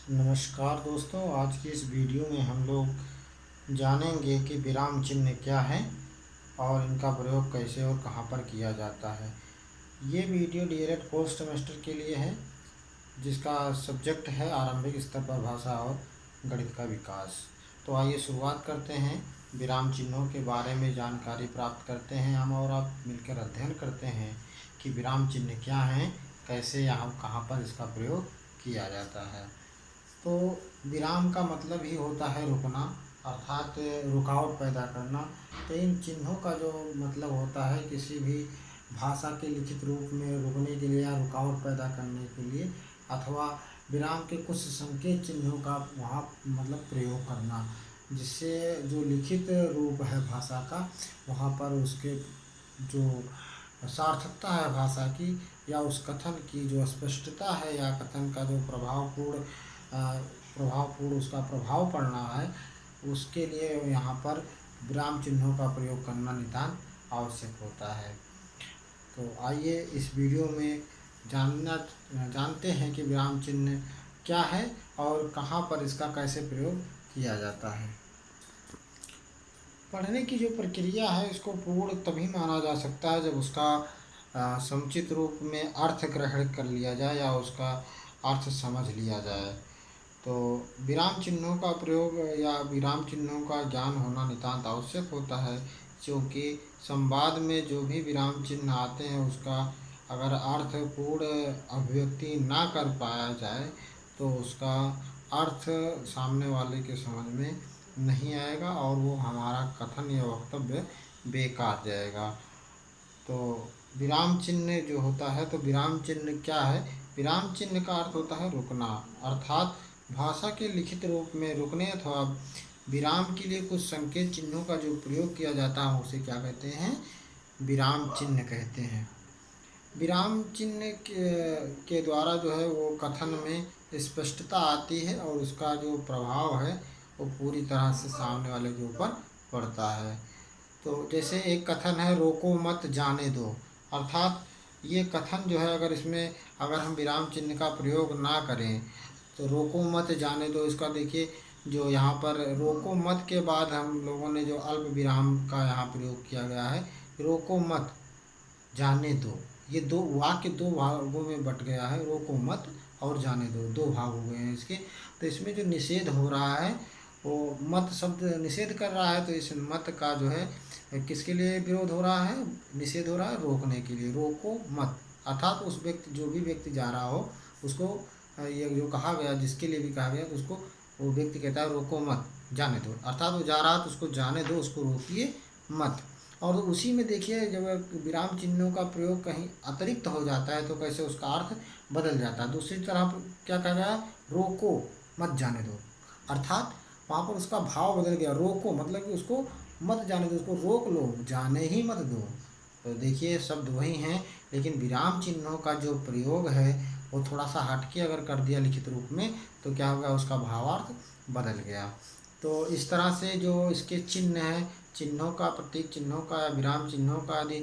नमस्कार दोस्तों, आज की इस वीडियो में हम लोग जानेंगे कि विराम चिन्ह क्या है और इनका प्रयोग कैसे और कहाँ पर किया जाता है। ये वीडियो डीएलएड फोर्थ सेमेस्टर के लिए है, जिसका सब्जेक्ट है आरंभिक स्तर पर भाषा और गणित का विकास। तो आइए शुरुआत करते हैं। विराम चिन्हों के बारे में जानकारी प्राप्त करते हैं हम और आप मिलकर अध्ययन करते हैं कि विराम चिन्ह क्या हैं, कैसे यहाँ कहाँ पर इसका प्रयोग किया जाता है। तो विराम का मतलब ही होता है रुकना, अर्थात रुकावट पैदा करना। तो इन चिन्हों का जो मतलब होता है किसी भी भाषा के लिखित रूप में रुकने के लिए या रुकावट पैदा करने के लिए, अथवा विराम के कुछ संकेत चिन्हों का वहाँ मतलब प्रयोग करना, जिससे जो लिखित रूप है भाषा का वहाँ पर उसके जो सार्थकता है भाषा की या उस कथन की जो स्पष्टता है या कथन का जो प्रभावपूर्ण उसका प्रभाव पड़ना है, उसके लिए यहाँ पर विराम चिन्हों का प्रयोग करना नितांत आवश्यक होता है। तो आइए इस वीडियो में जानते हैं कि विराम चिन्ह क्या है और कहाँ पर इसका कैसे प्रयोग किया जाता है। पढ़ने की जो प्रक्रिया है इसको पूर्ण तभी माना जा सकता है जब उसका समुचित रूप में अर्थ ग्रहण कर लिया जाए या उसका अर्थ समझ लिया जाए। तो विराम चिन्हों का प्रयोग या विराम चिन्हों का ज्ञान होना नितांत आवश्यक होता है, क्योंकि संवाद में जो भी विराम चिन्ह आते हैं उसका अगर अर्थपूर्ण अभिव्यक्ति ना कर पाया जाए तो उसका अर्थ सामने वाले के समझ में नहीं आएगा और वो हमारा कथन या वक्तव्य बेकार जाएगा। तो विराम चिन्ह जो होता है, तो विराम चिन्ह क्या है? विराम चिन्ह का अर्थ होता है रुकना, अर्थात भाषा के लिखित रूप में रुकने अथवा विराम के लिए कुछ संकेत चिन्हों का जो प्रयोग किया जाता है उसे क्या कहते हैं? विराम चिन्ह कहते हैं। विराम चिन्ह के द्वारा जो है वो कथन में स्पष्टता आती है और उसका जो प्रभाव है वो पूरी तरह से सामने वाले के ऊपर पड़ता है। तो जैसे एक कथन है, रोको मत जाने दो, अर्थात ये कथन जो है अगर हम विराम चिन्ह का प्रयोग ना करें तो रोको मत जाने दो, इसका देखिए जो यहाँ पर रोको मत के बाद हम लोगों ने जो अल्प विराम का यहाँ प्रयोग किया गया है, रोको मत जाने दो, ये दो वाक्य दो भागों में बट गया है, रोको मत और जाने दो, दो भाग हो गए हैं इसके। तो इसमें जो निषेध हो रहा है वो मत शब्द निषेध कर रहा है, तो इस मत का जो है किसके लिए विरोध हो रहा है? निषेध हो रहा है रोकने के लिए, रोको मत, अर्थात उस व्यक्ति जो भी व्यक्ति जा रहा हो उसको ये जो कहा गया, जिसके लिए भी कहा गया उसको वो व्यक्ति कहता है रोको मत जाने दो, अर्थात वो जा रहा है तो उसको जाने दो, उसको रोकिए मत। और उसी में देखिए जब विराम चिन्हों का प्रयोग कहीं अतिरिक्त हो जाता है तो कैसे उसका अर्थ बदल जाता है। दूसरी तरफ क्या कहा गया? रोको मत जाने दो, अर्थात वहाँ पर उसका भाव बदल गया। रोको मतलब कि उसको मत जाने दो, उसको रोक लो, जाने ही मत दो। तो देखिए शब्द वही हैं, लेकिन विराम चिन्हों का जो प्रयोग है वो थोड़ा सा हटके अगर कर दिया लिखित रूप में तो क्या होगा? उसका भावार्थ बदल गया। तो इस तरह से जो इसके चिन्ह हैं, चिन्हों का, प्रतीक चिन्हों का या विराम चिन्हों का यदि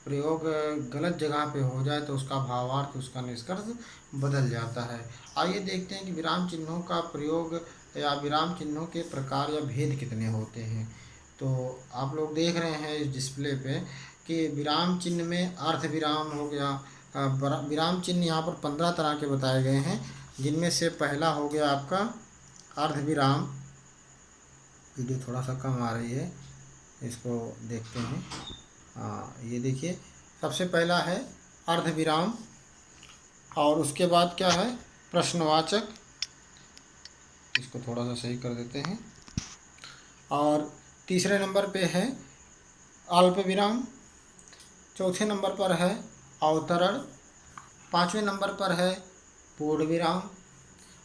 प्रयोग गलत जगह पे हो जाए तो उसका भावार्थ, उसका निष्कर्ष बदल जाता है। आइए देखते हैं कि विराम चिन्हों का प्रयोग या विराम चिन्हों के प्रकार या भेद कितने होते हैं। तो आप लोग देख रहे हैं इस डिस्प्ले पे कि विराम चिन्ह में अर्ध विराम हो गया। विराम चिन्ह यहाँ पर 15 तरह के बताए गए हैं, जिनमें से पहला हो गया आपका अर्ध विराम। वीडियो थोड़ा सा कम आ रही है, इसको देखते हैं। ये देखिए सबसे पहला है अर्ध विराम, और उसके बाद क्या है? प्रश्नवाचक, इसको थोड़ा सा सही कर देते हैं। और तीसरे नंबर पे है अल्प विराम, चौथे नंबर पर है अवतरण, पाँचवें नंबर पर है पूर्ण विराम।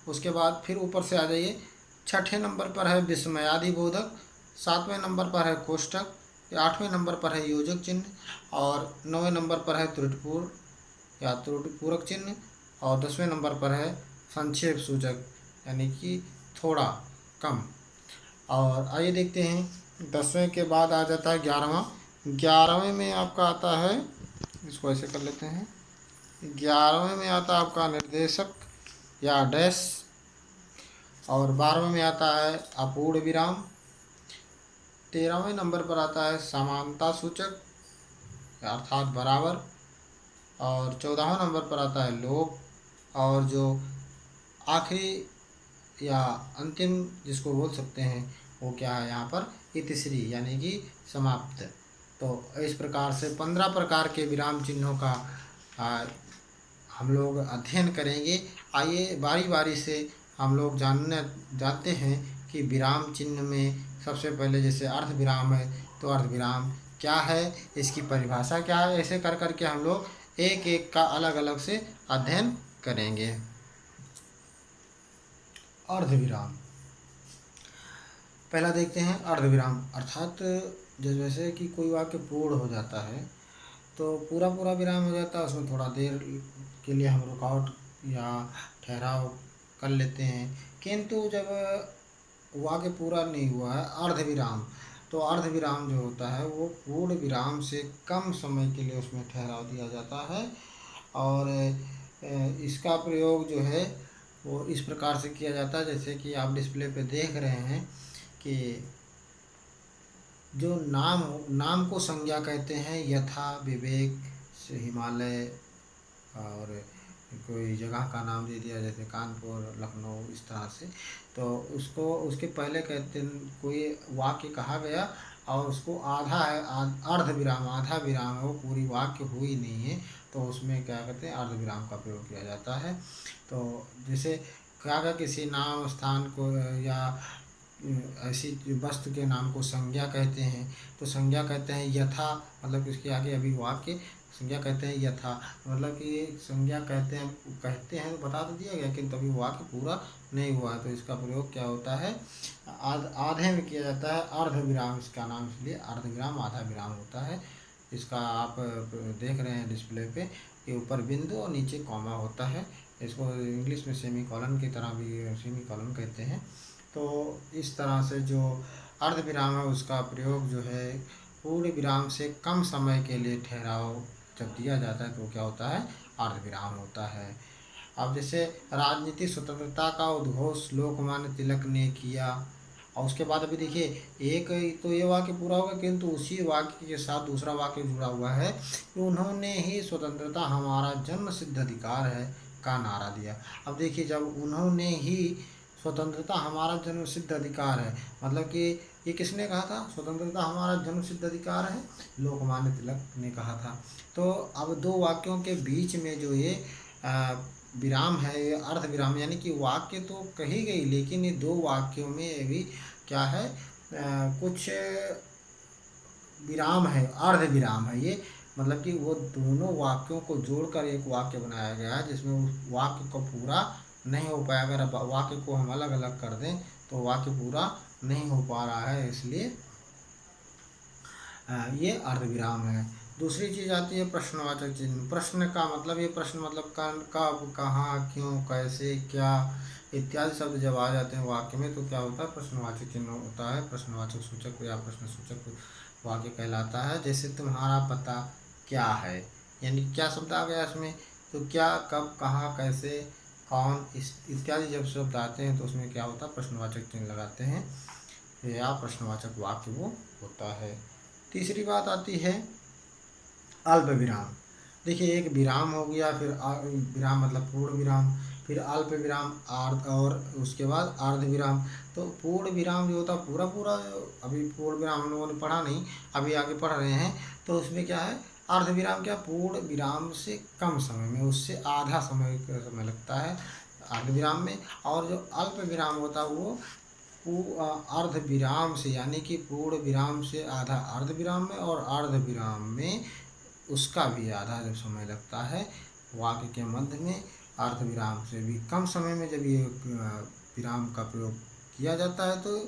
उसके बाद फिर ऊपर से आ जाइए, छठे नंबर पर है विस्मयादिबोधक, सातवें नंबर पर है कोष्ठक, आठवें नंबर पर है योजक चिन्ह, और नौवें नंबर पर है त्रुटिपूर्ण या त्रुटिपूरक चिन्ह, और 10वें नंबर पर है संक्षेप सूचक, यानी कि थोड़ा कम। और आइए देखते हैं 10वें के बाद आ जाता है 11वां। 11वें में आपका आता है, इसको ऐसे कर लेते हैं, 11वें में आता है आपका निर्देशक या डैश। और 12वें में आता है अपूर्ण विराम। 13वें नंबर पर आता है समानता सूचक अर्थात बराबर। और 14वें नंबर पर आता है लोप। और जो आखिरी या अंतिम जिसको बोल सकते हैं वो क्या है यहाँ पर इतिश्री यानी कि समाप्त। तो इस प्रकार से 15 प्रकार के विराम चिन्हों का आ, हम लोग अध्ययन करेंगे। आइए बारी बारी से हम लोग जानते हैं कि विराम चिन्ह में सबसे पहले जैसे अर्ध विराम है, तो अर्ध विराम क्या है, इसकी परिभाषा क्या है, ऐसे कर कर के हम लोग एक एक का अलग अलग से अध्ययन करेंगे। अर्ध विराम पहला देखते हैं। अर्ध विराम अर्थात जैसे कि कोई वाक्य पूर्ण हो जाता है तो पूरा पूरा विराम हो जाता है, उसमें थोड़ा देर के लिए हम रुकावट या ठहराव कर लेते हैं। किंतु जब वाक्य पूरा नहीं हुआ है अर्ध विराम, तो अर्ध विराम जो होता है वो पूर्ण विराम से कम समय के लिए उसमें ठहराव दिया जाता है। और इसका प्रयोग जो है वो इस प्रकार से किया जाता है जैसे कि आप डिस्प्ले पे देख रहे हैं कि जो नाम को संज्ञा कहते हैं, यथा विवेक से हिमालय, और कोई जगह का नाम दे दिया जैसे कानपुर, लखनऊ, इस तरह से। तो उसको उसके पहले कहते हैं कोई वाक्य कहा गया और उसको आधा है अर्ध विराम, आधा विराम है, वो पूरी वाक्य हुई नहीं है, तो उसमें क्या कहते हैं अर्ध विराम का प्रयोग किया जाता है। तो जैसे क्या अगर किसी नाम स्थान को या ऐसी वस्तु के नाम को संज्ञा कहते हैं, तो संज्ञा कहते हैं यथा, मतलब इसके आगे अभी वाक्य संज्ञा कहते हैं यथा, मतलब कि संज्ञा कहते हैं तो बता तो दिया गया किंतु अभी वाक्य पूरा नहीं हुआ है, तो इसका प्रयोग क्या होता है आधे में किया जाता है। अर्ध विराम इसका नाम, इसलिए अर्ध विराम आधा विराम होता है। इसका आप देख रहे हैं डिस्प्ले पे, ये ऊपर बिंदु और नीचे कॉमा होता है। इसको इंग्लिश में सेमी कॉलन की तरह भी सेमी कॉलन कहते हैं। तो इस तरह से जो अर्ध विराम है उसका प्रयोग जो है पूर्ण विराम से कम समय के लिए ठहराव जब दिया जाता है तो क्या होता है अर्ध विराम होता है। अब जैसे राजनीतिक स्वतंत्रता का उद्घोष लोकमान्य तिलक ने किया, और उसके बाद अभी देखिए एक तो ये वाक्य पूरा होगा किंतु उसी वाक्य के साथ दूसरा वाक्य जुड़ा हुआ है कि उन्होंने ही स्वतंत्रता हमारा जन्म सिद्ध अधिकार है का नारा दिया। अब देखिए जब उन्होंने ही स्वतंत्रता हमारा जन्म सिद्ध अधिकार है, मतलब कि ये किसने कहा था स्वतंत्रता हमारा जन्म सिद्ध अधिकार है, लोकमान्य तिलक ने कहा था। तो अब दो वाक्यों के बीच में जो ये विराम है ये अर्ध विराम, यानी कि वाक्य तो कही गई लेकिन ये दो वाक्यों में भी क्या है कुछ विराम है, अर्ध विराम है ये, मतलब कि वो दोनों वाक्यों को जोड़कर एक वाक्य बनाया गया है जिसमें उस वाक्य को पूरा नहीं हो पाया। अगर अब वाक्य को हम अलग अलग कर दें तो वाक्य पूरा नहीं हो पा रहा है, इसलिए ये अर्ध विराम है। दूसरी चीज़ आती है प्रश्नवाचक चिन्ह। प्रश्न का मतलब ये प्रश्न मतलब कब, कहाँ, क्यों, कैसे, क्या इत्यादि शब्द जब आ जाते हैं वाक्य में तो क्या होता है प्रश्नवाचक चिन्ह होता है। प्रश्नवाचक सूचक या प्रश्न सूचक वाक्य कहलाता है। जैसे तुम्हारा पता क्या है, यानी क्या शब्द आ गया इसमें, तो क्या, कब, कहाँ, कैसे, कौन इत्यादि जब शब्द आते हैं तो उसमें क्या होता है प्रश्नवाचक चिन्ह लगाते हैं या प्रश्नवाचक वाक्य वो होता है। तीसरी बात आती है अल्प विराम। देखिए एक विराम हो गया, फिर विराम मतलब पूर्ण विराम, फिर अल्प विराम और उसके बाद अर्ध विराम। तो पूर्ण विराम जो होता पूरा पूरा, अभी पूर्ण विराम हम लोगों ने पढ़ा नहीं, अभी आगे पढ़ रहे हैं, तो उसमें क्या है अर्ध विराम क्या पूर्ण विराम से कम समय में, उससे आधा समय लगता है अर्ध विराम में। और जो अल्प विराम होता है वो अर्ध विराम से, यानी कि पूर्ण विराम से आधा अर्ध विराम में और अर्ध विराम में उसका भी आधा जब समय लगता है वाक्य के मध्य में, अर्ध विराम से भी कम समय में जब ये विराम का प्रयोग किया जाता है तो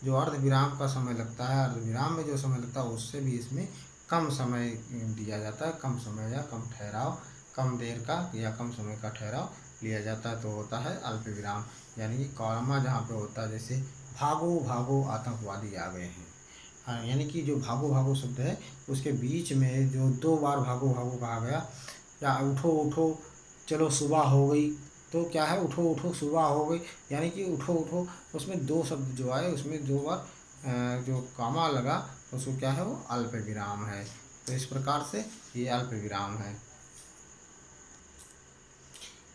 जो अर्ध विराम का समय लगता है, अर्ध विराम में जो समय लगता है उससे भी इसमें कम समय दिया जाता है, कम समय या कम ठहराव, कम देर का या कम समय का ठहराव लिया जाता है, तो होता है अल्प विराम। यानी कि कॉमा जहाँ पे होता है, जैसे भागो भागो आतंकवादी आ गए हैं, हाँ, यानी कि जो भागो भागो शब्द है उसके बीच में जो दो बार भागो भागो कहा गया, या उठो उठो चलो सुबह हो गई, तो क्या है, उठो उठो सुबह हो गई, यानी कि उठो उठो, उसमें दो शब्द जो आए उसमें दो बार जो कामा लगा उसको क्या है, वो अल्प विराम है। तो इस प्रकार से ये अल्प विराम है।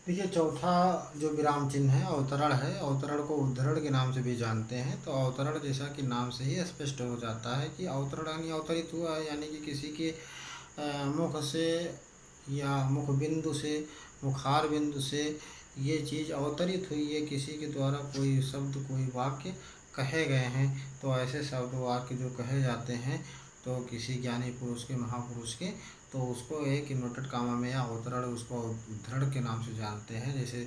देखिए चौथा जो विराम चिन्ह है अवतरण है। अवतरण को उद्धरण के नाम से भी जानते हैं। तो अवतरण जैसा कि नाम से ही स्पष्ट हो जाता है कि अवतरण यानी अवतरित हुआ है, यानी कि किसी के मुख से या मुख बिंदु से, मुखार बिंदु से ये चीज़ अवतरित हुई है, किसी के द्वारा कोई शब्द कोई वाक्य कहे गए हैं। तो ऐसे शब्द वाक्य जो कहे जाते हैं तो किसी ज्ञानी पुरुष के, महापुरुष के, तो उसको एक इन्वर्टेड कामा में या अवतरण, उसको उद्धरण के नाम से जानते हैं। जैसे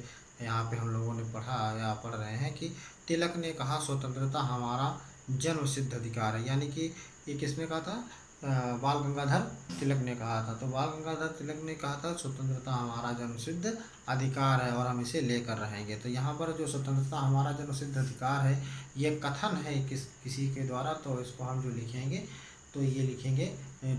यहाँ पे हम लोगों ने पढ़ा या पढ़ रहे हैं कि तिलक ने कहा स्वतंत्रता हमारा जन्म सिद्ध अधिकार है, यानी कि ये किसने कहा था, बाल गंगाधर तिलक ने कहा था। तो बाल गंगाधर तिलक ने कहा था स्वतंत्रता हमारा जन्म सिद्ध अधिकार है और हम इसे लेकर रहेंगे। तो यहाँ पर जो स्वतंत्रता हमारा जन्म सिद्ध अधिकार है, ये कथन है किसी के द्वारा। तो इसको हम जो लिखेंगे तो ये लिखेंगे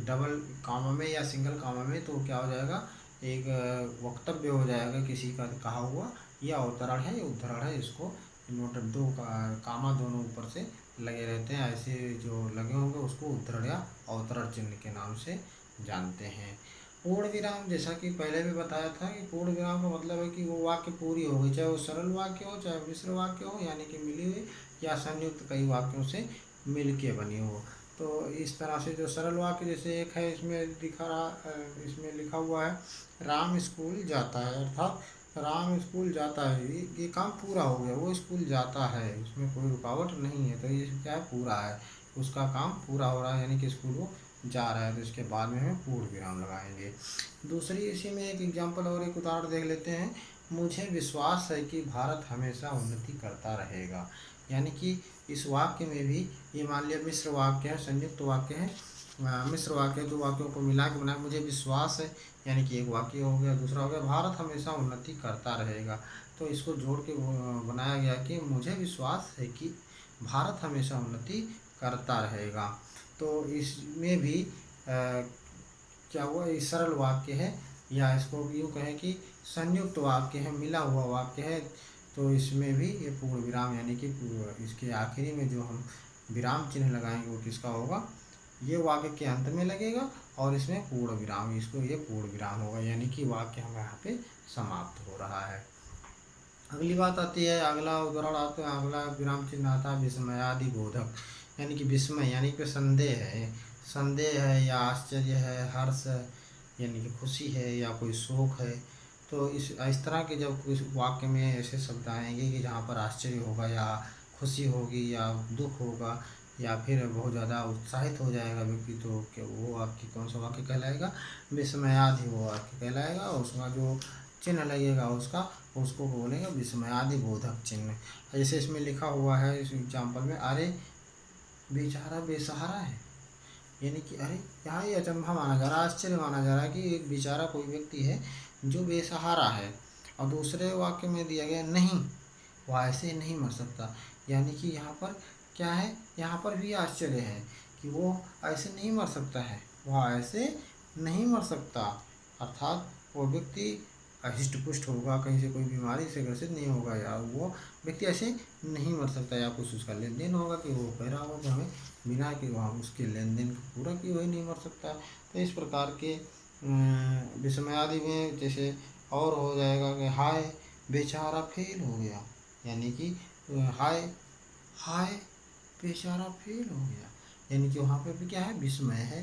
डबल कामा में या सिंगल कामा में, तो क्या हो जाएगा, एक वक्तव्य हो जाएगा किसी का कहा हुआ। यह अवतरण है, ये उद्धरण है। इसको इन्वर्टेड दो कामा दोनों ऊपर से लगे रहते हैं, ऐसे जो लगे होंगे उसको उद्धरण या अवतरण चिन्ह के नाम से जानते हैं। पूर्ण विराम, जैसा कि पहले भी बताया था कि पूर्ण विराम का मतलब है कि वो वाक्य पूरी हो गई, चाहे वो सरल वाक्य हो चाहे मिश्र वाक्य हो, यानी कि मिली हुई या संयुक्त कई वाक्यों से मिल के बनी हो। तो इस तरह से जो सरल वाक्य, जैसे एक है इसमें लिखा हुआ है राम स्कूल जाता है, अर्थात राम स्कूल जाता है, ये काम पूरा हो गया, वो स्कूल जाता है, उसमें कोई रुकावट नहीं है। तो ये क्या है, पूरा है, उसका काम पूरा हो रहा है, यानी कि स्कूल वो जा रहा है। तो इसके बाद में हम पूर्ण विराम लगाएंगे। दूसरी इसी में एक एग्जाम्पल और एक उदाहरण देख लेते हैं। मुझे विश्वास है कि भारत हमेशा उन्नति करता रहेगा, यानी कि इस वाक्य में भी ये मान लिया मिश्र वाक्य है, संयुक्त वाक्य है, मिश्र वाक्य, दो वाक्यों को मिला के बनाया। मुझे विश्वास है, यानी कि एक वाक्य हो गया, दूसरा हो गया भारत हमेशा उन्नति करता रहेगा। तो इसको जोड़ के बनाया गया कि मुझे विश्वास है कि भारत हमेशा उन्नति करता रहेगा। तो इसमें भी क्या हुआ, ये सरल वाक्य है, या इसको यूँ कहें कि संयुक्त वाक्य है, मिला हुआ वाक्य है। तो इसमें भी ये पूर्ण विराम, यानी कि इसके आखिरी में जो हम विराम चिन्ह लगाएंगे वो किसका होगा, ये वाक्य के अंत में लगेगा और इसमें पूर्ण विराम, इसको ये पूर्ण विराम होगा, यानी कि वाक्य हमारे यहाँ पे समाप्त हो रहा है। अगली बात आती है, अगला उदाहरण आता है, अगला विराम चिन्ह आता है विस्मयादि बोधक, यानी कि विस्मय यानी कि संदेह है या आश्चर्य है, हर्ष यानी कि खुशी है या कोई शोक है। तो इस तरह के जब इस वाक्य में ऐसे शब्द आएंगे कि जहाँ पर आश्चर्य होगा या खुशी होगी या दुख होगा या फिर बहुत ज़्यादा उत्साहित हो जाएगा व्यक्ति, तो क्या वो वाक्य कौन सा वाक्य कहलाएगा, विस्मयादि वो वाक्य कहलाएगा। और उसका जो चिन्ह लगेगा उसको बोलेंगे विस्मयादि बोधक चिन्ह। जैसे इसमें लिखा हुआ है इस एग्जाम्पल में, अरे बेचारा बेसहारा है, यानी कि अरे यहाँ ये अचंभा माना जा रहा है, आश्चर्य माना जा रहा है कि एक बेचारा कोई व्यक्ति है जो बेसहारा है। और दूसरे वाक्य में दिया गया नहीं, वो ऐसे नहीं मर सकता, यानी कि यहाँ पर क्या है, यहाँ पर भी आश्चर्य है कि वो ऐसे नहीं मर सकता है, वह ऐसे नहीं मर सकता, अर्थात वो व्यक्ति हृष्ट पुष्ट होगा, कहीं से कोई बीमारी से ग्रसित नहीं होगा, या वो व्यक्ति ऐसे नहीं मर सकता, या कुछ उसका लेन देन होगा कि वो कह रहा होगा कि हमें बिना कि वहाँ उसके लेन देन को पूरा किए हुए नहीं मर सकता। तो इस प्रकार के विस्मयादि में जैसे और हो जाएगा कि हाय बेचारा फेल हो गया, यानी कि हाय हाय बेचारा फेल हो गया, यानी कि वहाँ पे भी क्या है, विस्मय है,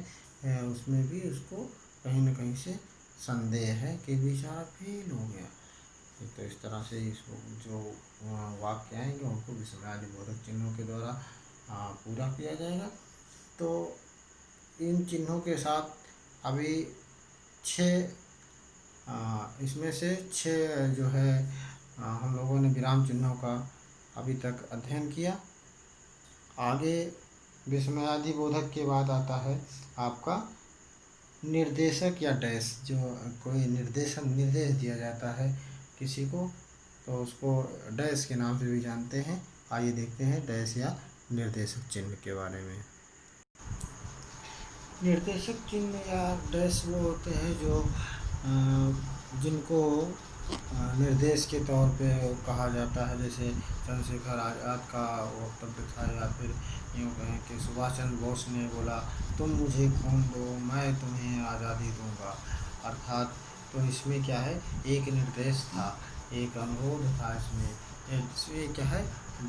उसमें भी उसको कहीं न कहीं से संदेह है कि बेचारा फेल हो गया। तो इस तरह से इसको जो वाक्य आएंगे उनको विस्मयादि बोधक चिन्हों के द्वारा पूरा किया जाएगा। तो इन चिन्हों के साथ अभी 6 इसमें से 6 जो है हम लोगों ने विराम चिन्हों का अभी तक अध्ययन किया। आगे विस्मयादि बोधक के बाद आता है आपका निर्देशक या डैश, जो कोई निर्देश दिया जाता है किसी को, तो उसको डैश के नाम से भी जानते हैं। आइए देखते हैं डैश या निर्देशक चिन्ह के बारे में। निर्देशक चिन्ह या डैश वो होते हैं जो जिनको निर्देश के तौर पे कहा जाता है। जैसे चंद्रशेखर आज़ाद का वक्तव्य था, या फिर यूँ कहें कि सुभाष चंद्र बोस ने बोला, तुम मुझे खून दो मैं तुम्हें आज़ादी दूंगा। अर्थात तो इसमें क्या है, एक निर्देश था, एक अनुरोध था इसमें। इसमें क्या है,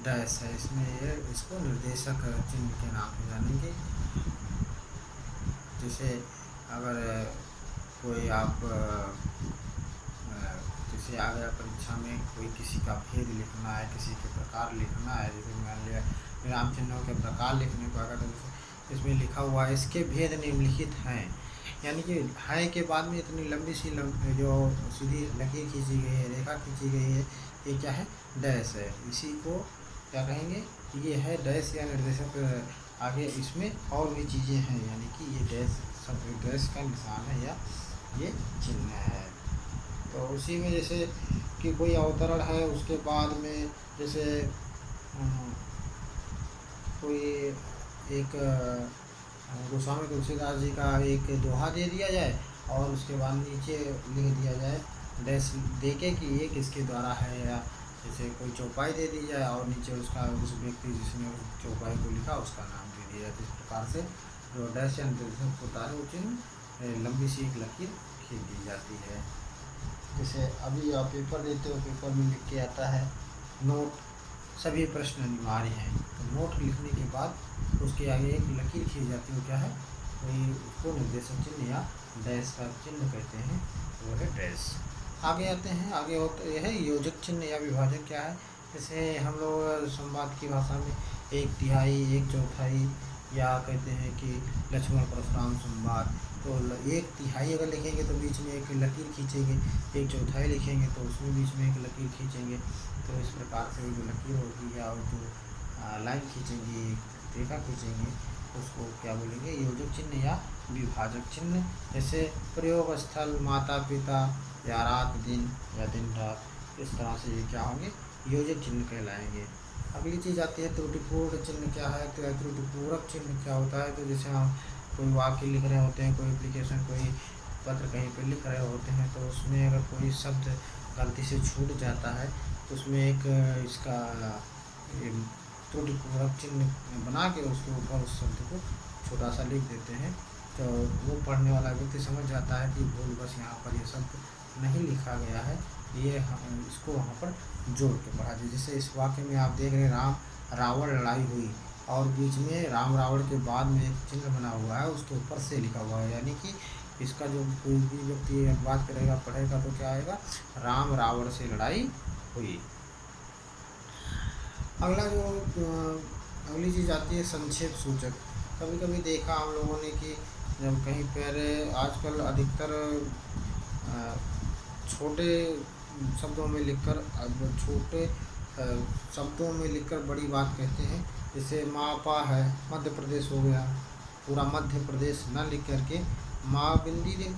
डैश है इसमें, ये इसको निर्देशक चिन्ह के नाम से जानेंगे। जैसे अगर कोई आप जैसे आ गया परीक्षा में, कोई किसी का भेद लिखना है, किसी के प्रकार लिखना है, जैसे मान लिया विराम चिन्हों के प्रकार लिखने को आएगा, तो इसमें लिखा हुआ है इसके भेद निम्नलिखित हैं, यानी कि है के बाद में इतनी लंबी सी जो सीधी लकीर खींची गई है, रेखा खींची गई है, ये क्या है, डैश है। इसी को क्या कहेंगे, ये है डैश या निर्देशक। आगे इसमें और भी चीज़ें हैं, यानी कि ये डैश सब डैश का निशान है या ये चिन्ह है। तो उसी में जैसे कि कोई अवतरण है, उसके बाद में जैसे कोई एक गोस्वामी तुलसीदास जी का एक दोहा दे दिया जाए, और उसके बाद नीचे लिख दिया जाए डैश दे के कि ये किसके द्वारा है, या जैसे कोई चौपाई दे दी जाए और नीचे उसका उस व्यक्ति जिसने उस चौपाई को लिखा उसका नाम दे दिया जाए। इस प्रकार से जो डैश या निर्देशक होता है, वो चिन्ह लंबी सी एक लकीर खींच दी जाती है। जैसे अभी आप पेपर देते हो, पेपर में लिख के आता है नोट सभी प्रश्न अनिवार्य हैं, तो नोट लिखने के बाद उसके आगे एक लकीर खींच जाती है, क्या है, वही उसको निर्देशक चिन्ह या डैश का चिन्ह कहते हैं, वो है डैश। आगे आते हैं, आगे होता यह है योजक चिन्ह या विभाजन क्या है। जैसे हम लोग संवाद की भाषा में 1/3, 1/4, या कहते हैं कि लक्ष्मण परशुराम संवाद, तो 1/3 अगर लिखेंगे तो बीच में एक लकीर खींचेंगे, 1/4 लिखेंगे तो उसमें बीच में एक लकीर खींचेंगे। तो इस प्रकार से जो लकीर होगी या जो लाइन खींचेंगे, रेखा खींचेंगे, उसको क्या बोलेंगे, योजक चिन्ह या विभाजक चिन्ह। जैसे प्रयोग स्थल, माता पिता, या रात दिन, या दिन रात, इस तरह से ये क्या होंगे, योजक चिन्ह कहलाएंगे। अगली चीज़ आती है त्रुटिपूर्ण चिन्ह क्या है। तो त्रुटिपूरक चिन्ह क्या होता है, तो जैसे हम कोई वाक्य लिख रहे होते हैं, कोई एप्लीकेशन, कोई पत्र कहीं पर लिख रहे होते हैं, तो उसमें अगर कोई शब्द गलती से छूट जाता है, तो उसमें एक इसका त्रुटिपूरक चिन्ह बना के उसके ऊपर उस शब्द को छोटा सा लिख देते हैं, तो वो पढ़ने वाला व्यक्ति समझ जाता है कि भूल बस यहाँ पर ये शब्द नहीं लिखा गया है, ये इसको वहाँ पर जोड़ के पढ़ा दीजिए। जैसे इस वाक्य में आप देख रहे हैं, राम रावण लड़ाई हुई, और बीच में राम रावण के बाद में एक चिन्ह बना हुआ है, उसके ऊपर से लिखा हुआ है, यानी कि इसका जो कोई भी व्यक्ति बात करेगा, पढ़ेगा, तो क्या आएगा, राम रावण से लड़ाई हुई। अगला जो अगली चीज़ आती है संक्षेप सूचक। कभी कभी देखा हम लोगों ने कि जब कहीं पर आजकल अधिकतर छोटे शब्दों में लिखकर, छोटे शब्दों में लिखकर बड़ी बात कहते हैं। जैसे मापा है, मध्य प्रदेश हो गया, पूरा मध्य प्रदेश न लिख करके माँ बिंदी लिख दी।